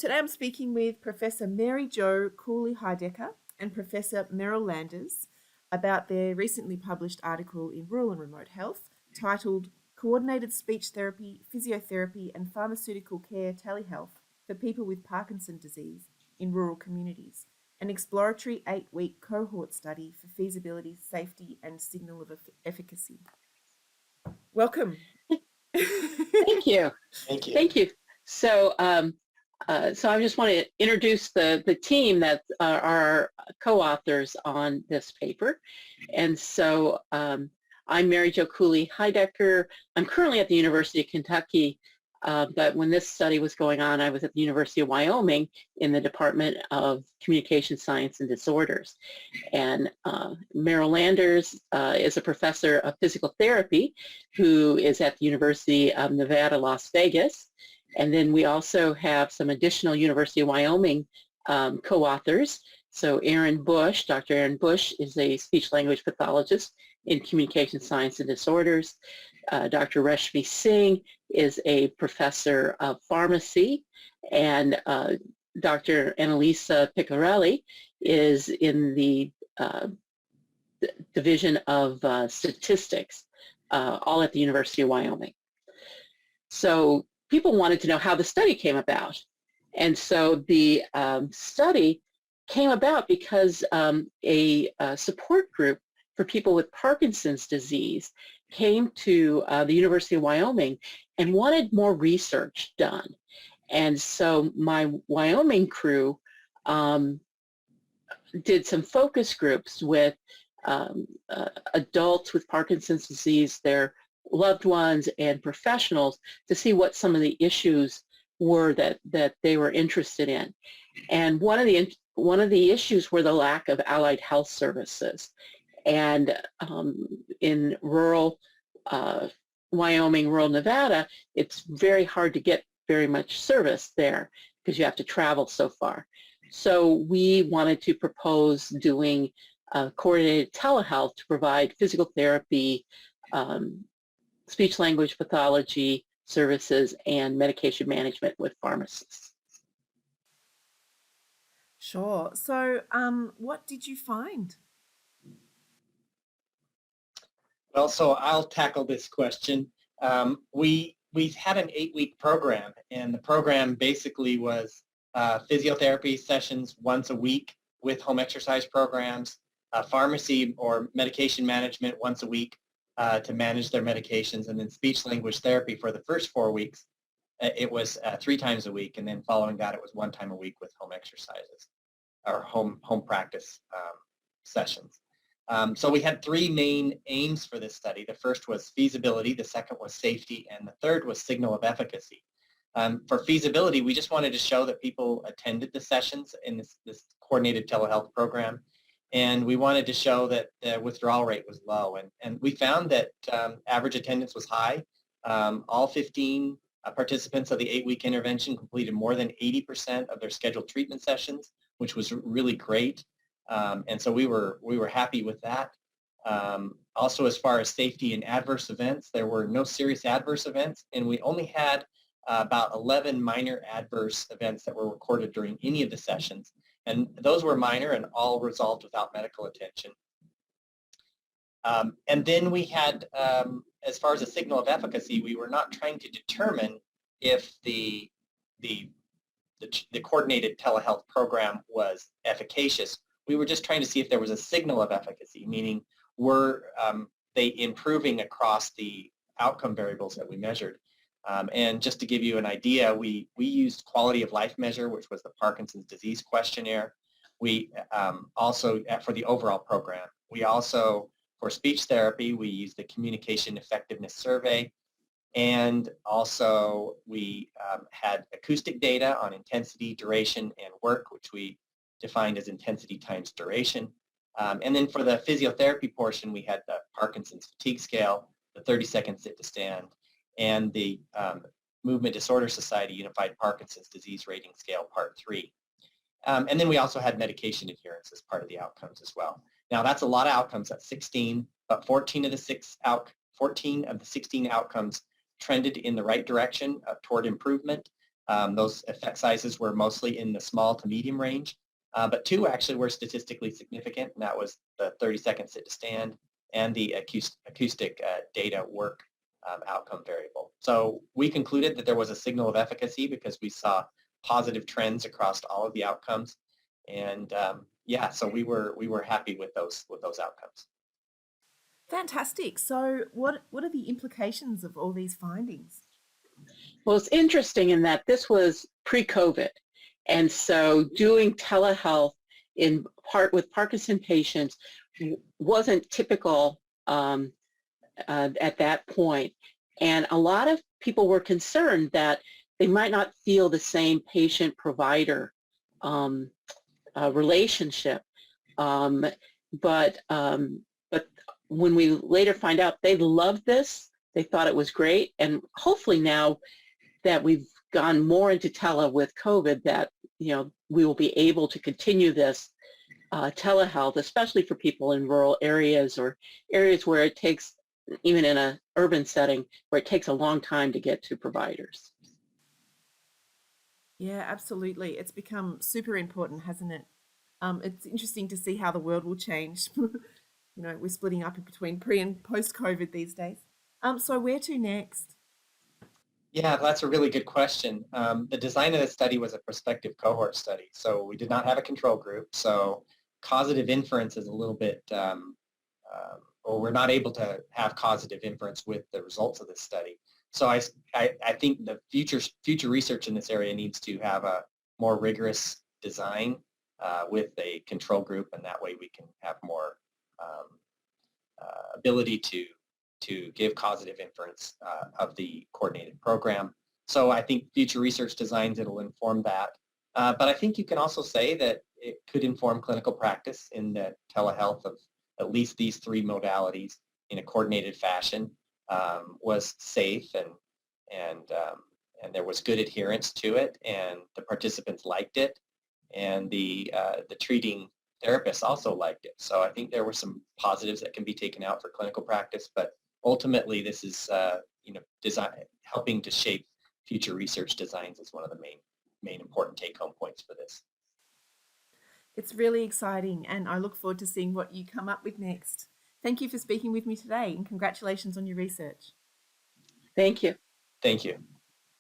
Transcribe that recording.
Today I'm speaking with Professor Mary Jo Cooley Hidecker and Professor Merrill about their recently published article in Rural and Remote Health titled Coordinated Speech Therapy, Physiotherapy and Pharmaceutical Care Telehealth for People with Parkinson Disease in Rural Communities, an exploratory 8-week cohort study for feasibility, safety and signal of efficacy. Welcome. Thank you. Thank you. Thank you. So, so I just want to introduce the team that are co-authors on this paper. And so I'm Mary Jo Cooley Hidecker. I'm currently at the University of Kentucky, but when this study was going on, I was at the University of Wyoming in the Department of Communication Science and Disorders. And Merrill is a professor of physical therapy who is at the University of Nevada, Las Vegas. And then we also have some additional University of Wyoming co-authors. So Dr. Aaron Bush is a speech-language pathologist in communication science and disorders. Dr. Rashmi Singh is a professor of pharmacy, and Dr. Annalisa Piccarelli is in the Division of Statistics, all at the University of Wyoming. So people wanted to know how the study came about. And so the study came about because a support group for people with Parkinson's disease came to the University of Wyoming and wanted more research done. And so my Wyoming crew did some focus groups with adults with Parkinson's disease, their loved ones, and professionals to see what some of the issues were that they were interested in. And one of the issues were the lack of allied health services. And in rural Wyoming, rural Nevada, it's very hard to get very much service there because you have to travel so far. So we wanted to propose doing coordinated telehealth to provide physical therapy, speech-language pathology services, and medication management with pharmacists. Sure. So what did you find? Well, so I'll tackle this question. We had an 8-week program, and the program basically was physiotherapy sessions once a week with home exercise programs, pharmacy or medication management once a week to manage their medications, and then speech-language therapy for the first 4 weeks. It was 3 times a week, and then following that, it was 1 time a week with home exercises or home practice sessions. So we had 3 main aims for this study. The first was feasibility, the second was safety, and the third was signal of efficacy. For feasibility, we just wanted to show that people attended the sessions in this coordinated telehealth program, and we wanted to show that the withdrawal rate was low. And we found that average attendance was high. All 15 participants of the 8-week intervention completed more than 80% of their scheduled treatment sessions, which was really great. And so we were happy with that. Also, as far as safety and adverse events, there were no serious adverse events, and we only had about 11 minor adverse events that were recorded during any of the sessions. And those were minor and all resolved without medical attention. And then we had, as far as a signal of efficacy, we were not trying to determine if the coordinated telehealth program was efficacious. We were just trying to see if there was a signal of efficacy, meaning were they improving across the outcome variables that we measured. And just to give you an idea, we used quality of life measure, which was the Parkinson's disease questionnaire. We also, for the overall program, we also, for speech therapy, we used the communication effectiveness survey. And also we had acoustic data on intensity, duration, and work, which we defined as intensity times duration. And then for the physiotherapy portion, we had the Parkinson's fatigue scale, the 30-second sit to stand, and the Movement Disorder Society Unified Parkinson's Disease Rating Scale Part 3. And then we also had medication adherence as part of the outcomes as well. Now that's a lot of outcomes, that's 16, but 14 of the 16 outcomes trended in the right direction toward improvement. Those effect sizes were mostly in the small to medium range, but 2 actually were statistically significant, and that was the 30-second sit to stand and the acoustic data work outcome variable. So we concluded that there was a signal of efficacy because we saw positive trends across all of the outcomes, and yeah, so we were happy with those outcomes. Fantastic. So what are the implications of all these findings? Well, it's interesting in that this was pre-COVID. And so doing telehealth in part with Parkinson patients wasn't typical at that point. And a lot of people were concerned that they might not feel the same patient-provider relationship. But when we later find out they loved this, they thought it was great. And hopefully now that we've gone more into tele with COVID, that we will be able to continue this telehealth, especially for people in rural areas or areas where it takes, even in an urban setting, where it takes a long time to get to providers. Yeah, absolutely. It's become super important, hasn't it? It's interesting to see how the world will change. We're splitting up in between pre and post COVID these days. So where to next? Yeah, that's a really good question. The design of the study was a prospective cohort study, so we did not have a control group. So causative inference is a little bit, or we're not able to have causative inference with the results of this study. So I think the future research in this area needs to have a more rigorous design with a control group, and that way we can have more ability to give causative inference of the coordinated program. So I think future research designs, it'll inform that. But I think you can also say that it could inform clinical practice in the telehealth of at least these 3 modalities in a coordinated fashion was safe and there was good adherence to it, and the participants liked it, and the treating therapists also liked it. So I think there were some positives that can be taken out for clinical practice, but ultimately this is helping to shape future research designs is one of the main important take-home points for this. It's really exciting, and I look forward to seeing what you come up with next. Thank you for speaking with me today, and congratulations on your research. Thank you. Thank you.